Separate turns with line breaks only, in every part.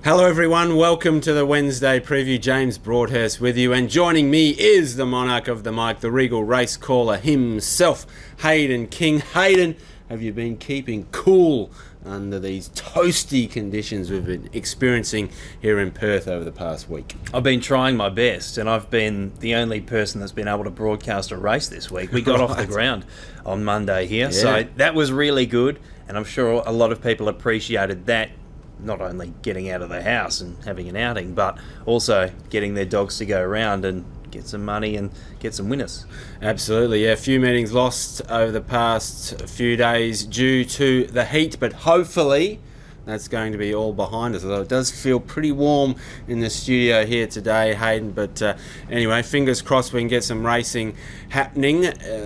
Hello everyone, welcome to the Wednesday preview. James Broadhurst with you, and joining me is the monarch of the mic, the regal race caller himself, Hayden King. Hayden, have you been keeping cool under these toasty conditions we've been experiencing here in Perth over the past week?
I've been trying my best, and I've been the only person that's been able to broadcast a race this week. We got off the ground on Monday here, so that was really good, and I'm sure a lot of people appreciated that. Not only getting out of the house and having an outing, but also getting their dogs to go around and get some money and get some winners.
Absolutely, yeah. A few meetings lost over the past few days due to the heat, but hopefully that's going to be all behind us, although it does feel pretty warm in the studio here today, Hayden. But anyway, fingers crossed we can get some racing happening.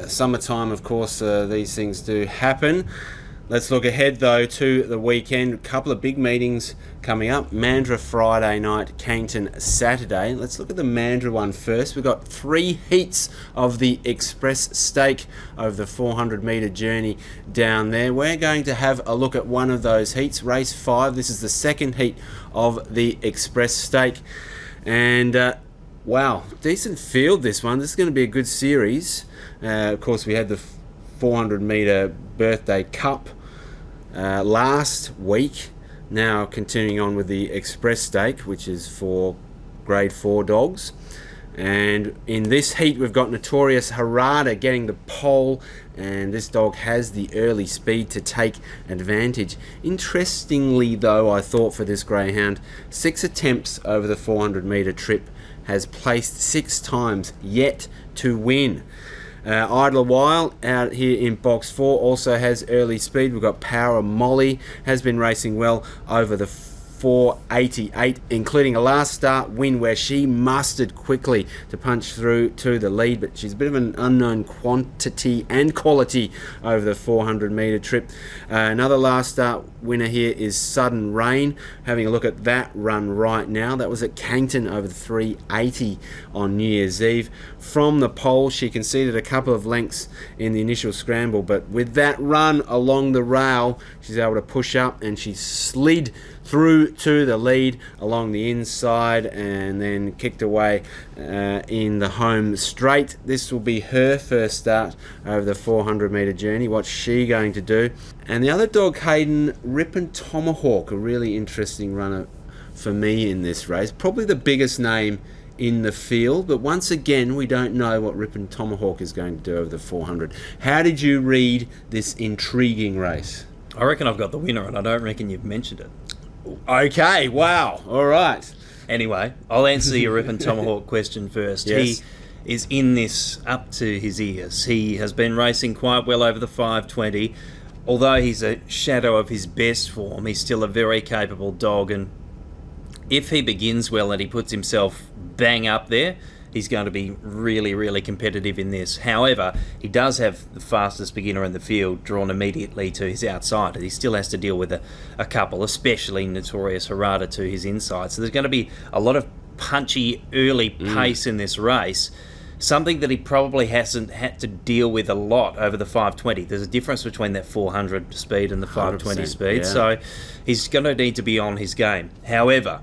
Summertime, of course, these things do happen. Let's look ahead, though, to the weekend. A couple of big meetings coming up. Mandurah Friday night, Cannington Saturday. Let's look at the Mandurah one first. We've got 3 heats of the Express Stake over the 400-metre journey down there. We're going to have a look at one of those heats, race 5. This is the second heat of the Express Stake. And wow, decent field this one. This is going to be a good series. Of course, we had the 400-metre Birthday Cup last week. Now continuing on with the Express Stake, which is for grade 4 dogs. And in this heat we've got Notorious Harada getting the pole, and this dog has the early speed to take advantage. Interestingly though, I thought for this greyhound, 6 attempts over the 400-metre trip, has placed 6 times, yet to win. Idler While out here in box 4 also has early speed. We've got Power Molly, has been racing well over the 488, including a last start win where she mustered quickly to punch through to the lead, but she's a bit of an unknown quantity and quality over the 400-metre trip. Another last start winner here is Sudden Rain. Having a look at that run right now, that was at Cannington over the 380 on New Year's Eve. From the pole, she conceded a couple of lengths in the initial scramble, but with that run along the rail, she's able to push up, and she slid through to the lead along the inside and then kicked away in the home straight. This will be her first start over the 400-metre journey. What's she going to do? And the other dog, Hayden, Ripon Tomahawk, a really interesting runner for me in this race. Probably the biggest name in the field, but once again we don't know what Ripon Tomahawk is going to do over the 400. How did you read this intriguing race?
I reckon I've got the winner, and I don't reckon you've mentioned it.
Okay, wow, all right.
Anyway, I'll answer your Ripon Tomahawk question first.
Yes.
He is in this up to his ears. He has been racing quite well over the 520. Although he's a shadow of his best form, he's still a very capable dog, and if he begins well and he puts himself bang up there, he's going to be really, really competitive in this. However, he does have the fastest beginner in the field drawn immediately to his outside. He still has to deal with a couple, especially Notorious Harada to his inside. So there's going to be a lot of punchy early pace in this race, something that he probably hasn't had to deal with a lot over the 520. There's a difference between that 400 speed and the 520 speed,
yeah.
So he's going to need to be on his game. However,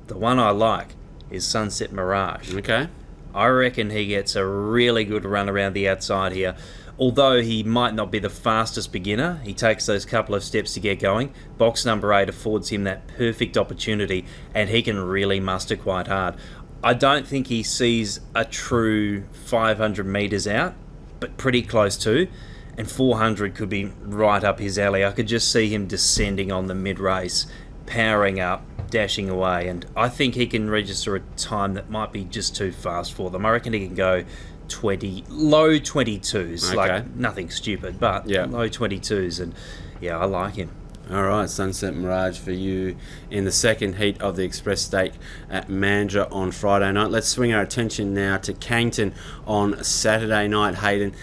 the one I like is Sunset Mirage.
Okay.
I reckon he gets a really good run around the outside here. Although he might not be the fastest beginner, he takes those couple of steps to get going. Box number 8 affords him that perfect opportunity, and he can really muster quite hard. I don't think he sees a true 500 metres out, but pretty close to, and 400 could be right up his alley. I could just see him descending on the mid-race, powering up, dashing away, and I think he can register a time that might be just too fast for them. I reckon he can go low 22s,
okay.
Like nothing stupid, but low 22s, and yeah, I like him.
All right, Sunset Mirage for you in the second heat of the Express Stake at Mandurah on Friday night. Let's swing our attention now to Cannington on Saturday night, Hayden.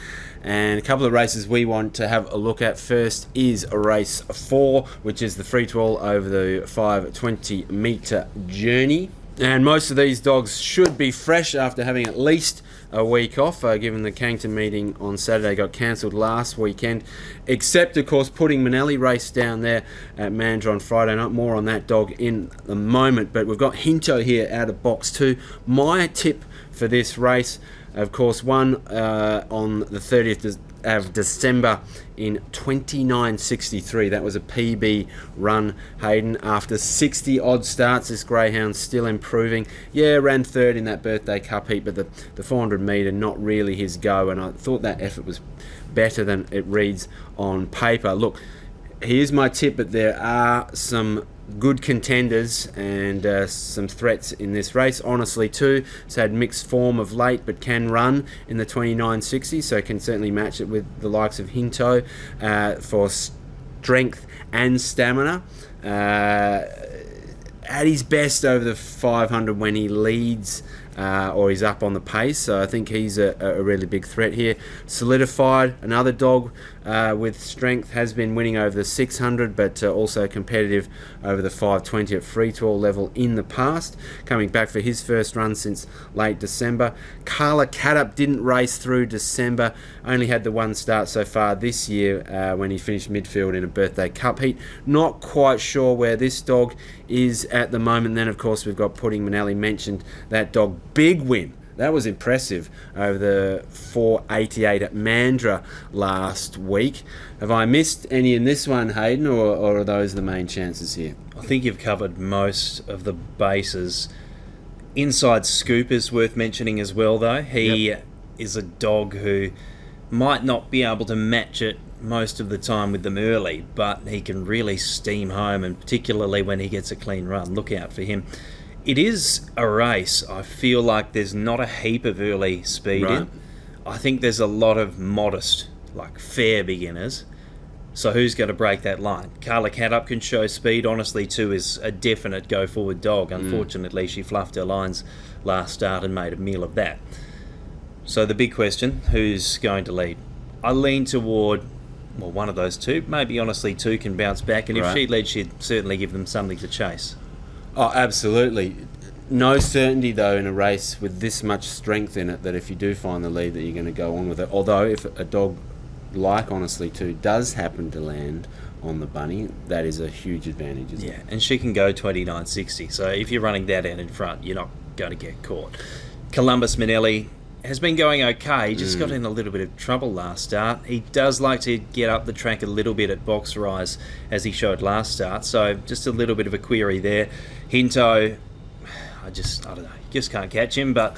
And a couple of races we want to have a look at. First is race 4, which is the free-to-all over the 520 metre journey. And most of these dogs should be fresh after having at least a week off, given the Cannington meeting on Saturday got cancelled last weekend. Except, of course, Pudding Manelli race down there at Mandurah on Friday night. More on that dog in a moment. But we've got Hinto here out of box 2. My tip for this race, of course, won on the 30th of December in 29.63. That was a PB run, Hayden. After 60 odd starts, this greyhound's still improving. Yeah, ran third in that birthday cup heat, but the 400 metre not really his go, and I thought that effort was better than it reads on paper. Look, here's my tip, but there are some good contenders and some threats in this race. Honestly, too, it's had mixed form of late, but can run in the 29.60, so can certainly match it with the likes of Hinto for strength and stamina. At his best over the 500 when he leads or he's up on the pace, so I think he's a really big threat here. Solidified, another dog with strength, has been winning over the 600, but also competitive over the 520 at free-to-all level in the past, coming back for his first run since late December. Carla Cadup didn't race through December, only had the one start so far this year when he finished midfield in a birthday cup heat. Not quite sure where this dog is at the moment. Then, of course, we've got Pudding Manelli, mentioned that dog. Big win. That was impressive over the 488 at Mandurah last week. Have I missed any in this one, Hayden, or are those the main chances here?
I think you've covered most of the bases. Inside Scoop is worth mentioning as well, though. He is a dog who might not be able to match it most of the time with them early, but he can really steam home, and particularly when he gets a clean run. Look out for him. It is a race. I feel like there's not a heap of early speed in. I think there's a lot of modest, like fair beginners. So who's going to break that line? Carla Cadup can show speed. Honestly, too, is a definite go-forward dog. Unfortunately, she fluffed her lines last start and made a meal of that. So the big question, who's going to lead? I lean toward, well, one of those two. Maybe, honestly, two can bounce back. And if she leads, she'd certainly give them something to chase. Oh,
absolutely. No certainty, though, in a race with this much strength in it that if you do find the lead that you're going to go on with it. Although if a dog like Honestly Too does happen to land on the bunny, that is a huge advantage, isn't it?
Yeah, and she can go 29.60. So if you're running that out in front, you're not going to get caught. Columbus Manelli has been going okay, just got in a little bit of trouble last start. He does like to get up the track a little bit at box rise, as he showed last start, so just a little bit of a query there. Hinto, I don't know, just can't catch him, but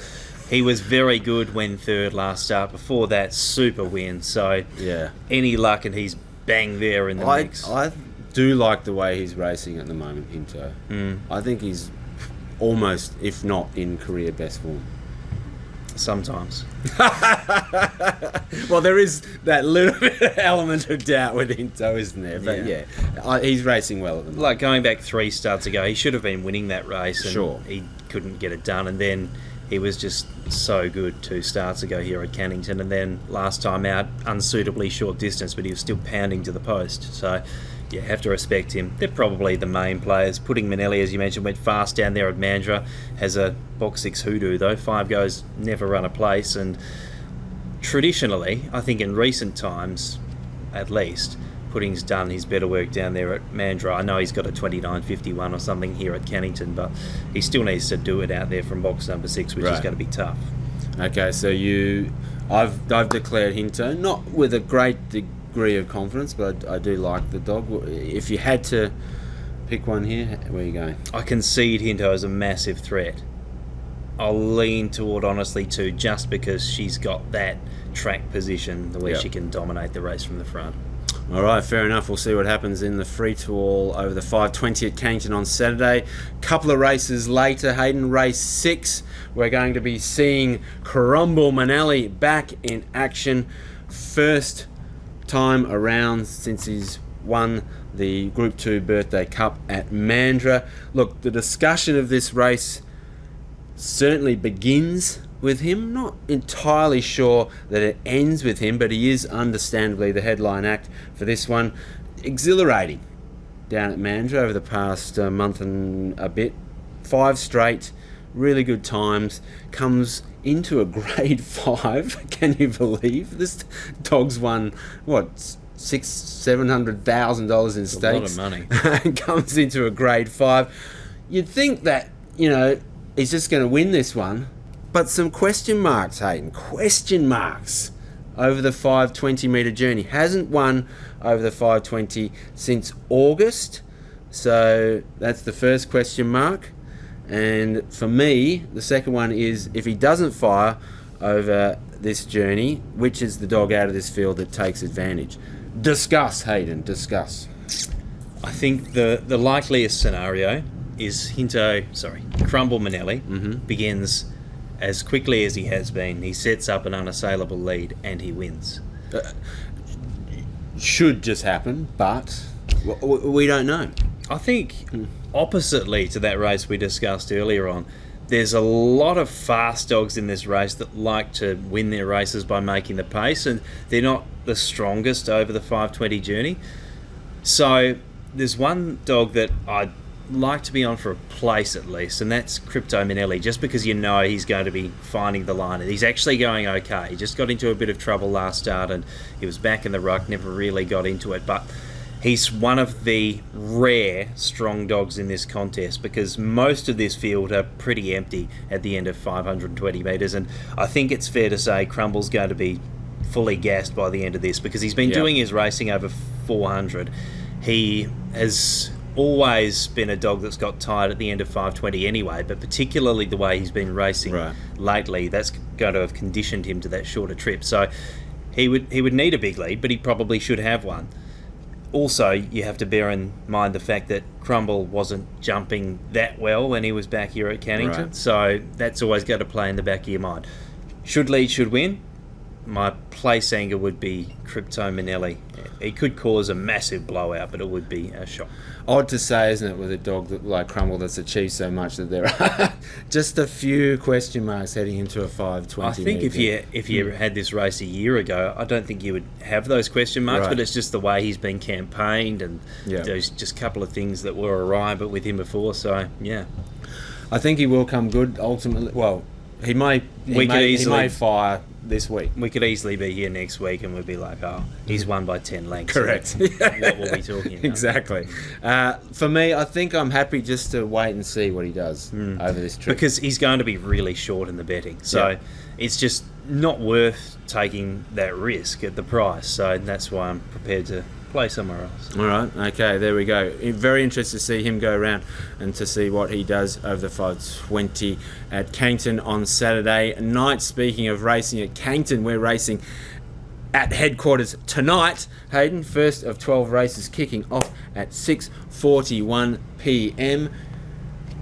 he was very good when third last start. Before that, super win, so
yeah,
any luck and he's bang there in the mix.
I do like the way he's racing at the moment, Hinto. I think he's almost, if not in career best form.
Sometimes.
Well, there is that little bit of element of doubt with Hinto, isn't there? But yeah, he's racing well at the moment.
Like going back 3 starts ago, he should have been winning that race, and
sure,
he couldn't get it done. And then he was just so good 2 starts ago here at Cannington, and then last time out, unsuitably short distance, but he was still pounding to the post. So yeah, have to respect him. They're probably the main players. Pudding Manelli, as you mentioned, went fast down there at Mandurah. Has a box 6 hoodoo, though. 5 goes, never run a place. And traditionally, I think in recent times, at least, Pudding's done his better work down there at Mandurah. I know he's got a 29.51 or something here at Cannington, but he still needs to do it out there from box number 6, which is going to be tough.
Okay, so I've declared Hinto, not with a great degree of confidence, but I do like the dog. If you had to pick one here, where are you going?
I concede Hinto as a massive threat. I'll lean toward Honestly Too, just because she's got that track position where she can dominate the race from the front.
All right, fair enough. We'll see what happens in the free-to-all over the 520 at Cannington on Saturday. Couple of races later, Hayden, race 6. We're going to be seeing Crumble Manelli back in action. First time around since he's won the Group 2 Birthday Cup at Mandurah. Look, the discussion of this race certainly begins with him. Not entirely sure that it ends with him, but he is understandably the headline act for this one. Exhilarating down at Mandurah over the past month and a bit. 5 straight really good times, comes into a grade 5. Can you believe this dog's won what, $700,000 in stakes?
A lot of money.
And comes into a grade 5. You'd think that, he's just going to win this one, but some question marks, Hayden. Question marks over the 520 metre journey. Hasn't won over the 520 since August, so that's the first question mark. And for me, the second one is, if he doesn't fire over this journey, which is the dog out of this field that takes advantage? Discuss, Hayden, discuss.
I think the likeliest scenario is Crumble Manelli begins as quickly as he has been. He sets up an unassailable lead and he wins.
Should just happen, but we don't know.
I think oppositely to that race we discussed earlier on, there's a lot of fast dogs in this race that like to win their races by making the pace, and they're not the strongest over the 520 journey. So there's one dog that I'd like to be on for a place at least, and that's Crypto Manelli, just because he's going to be finding the line, and he's actually going okay. He just got into a bit of trouble last start and he was back in the ruck, never really got into it, but he's one of the rare strong dogs in this contest, because most of this field are pretty empty at the end of 520 metres, and I think it's fair to say Crumble's going to be fully gassed by the end of this, because he's been doing his racing over 400. He has always been a dog that's got tired at the end of 520 anyway, but particularly the way he's been racing lately, that's going to have conditioned him to that shorter trip. So he would need a big lead, but he probably should have one. Also, you have to bear in mind the fact that Crumble wasn't jumping that well when he was back here at Cannington, so that's always got to play in the back of your mind. Should lead, should win. My place anger would be Crypto Manelli. It could cause a massive blowout, but it would be a shock.
Odd to say, isn't it, with a dog like Crumble that's achieved so much, that there are just a few question marks heading into a 520.
I think if you had this race a year ago, I don't think you would have those question marks, but it's just the way he's been campaigned, and there's just a couple of things that were awry but with him before, so yeah. I
think he will come good ultimately. Well, he may fire this week.
We could easily be here next week and we'd be like, oh, he's won by 10 lengths.
Correct.
What were we talking about?
Exactly. For me, I think I'm happy just to wait and see what he does over this trip.
Because he's going to be really short in the betting. So it's just not worth taking that risk at the price. So that's why I'm prepared to play somewhere else.
All right, okay, there we go. Very interested to see him go around and to see what he does over the 520 at Cannington on Saturday night. Speaking of racing at Cannington, we're racing at headquarters tonight. Hayden, first of 12 races kicking off at 6:41 p.m.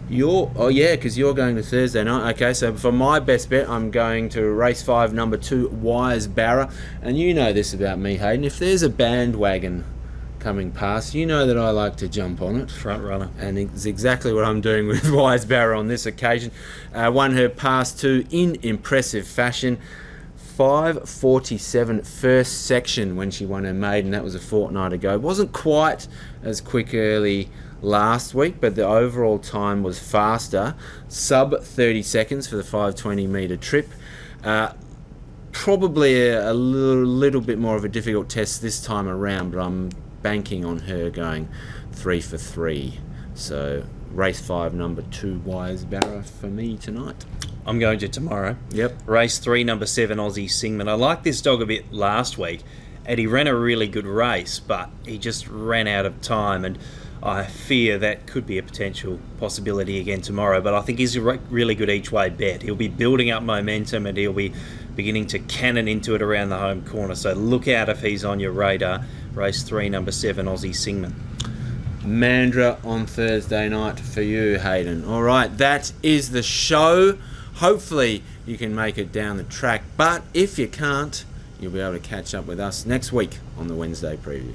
Because you're going to Thursday night. Okay, so for my best bet, I'm going to race 5, number 2, Wise Barra. And you know this about me, Hayden. If there's a bandwagon coming past, you know that I like to jump on it.
Front runner.
And it's exactly what I'm doing with Wise Barra on this occasion. Won her past 2 in impressive fashion. 5:47 first section when she won her maiden. That was a fortnight ago. Wasn't quite as quick early last week, but the overall time was faster, sub 30 seconds for the 520 metre trip. Probably a little bit more of a difficult test this time around, but I'm banking on her going 3 for 3. So race 5, number 2, Wise Barra for me tonight.
I'm going to tomorrow.
Yep.
Race 3, number 7, Aussie Singman. I liked this dog a bit last week, and he ran a really good race, but he just ran out of time, and I fear that could be a potential possibility again tomorrow. But I think he's a really good each-way bet. He'll be building up momentum, and he'll be beginning to cannon into it around the home corner. So look out if he's on your radar. Race 3, number 7, Aussie Singman.
Mandurah on Thursday night for you, Hayden. All right, that is the show. Hopefully you can make it down the track, but if you can't, you'll be able to catch up with us next week on the Wednesday preview.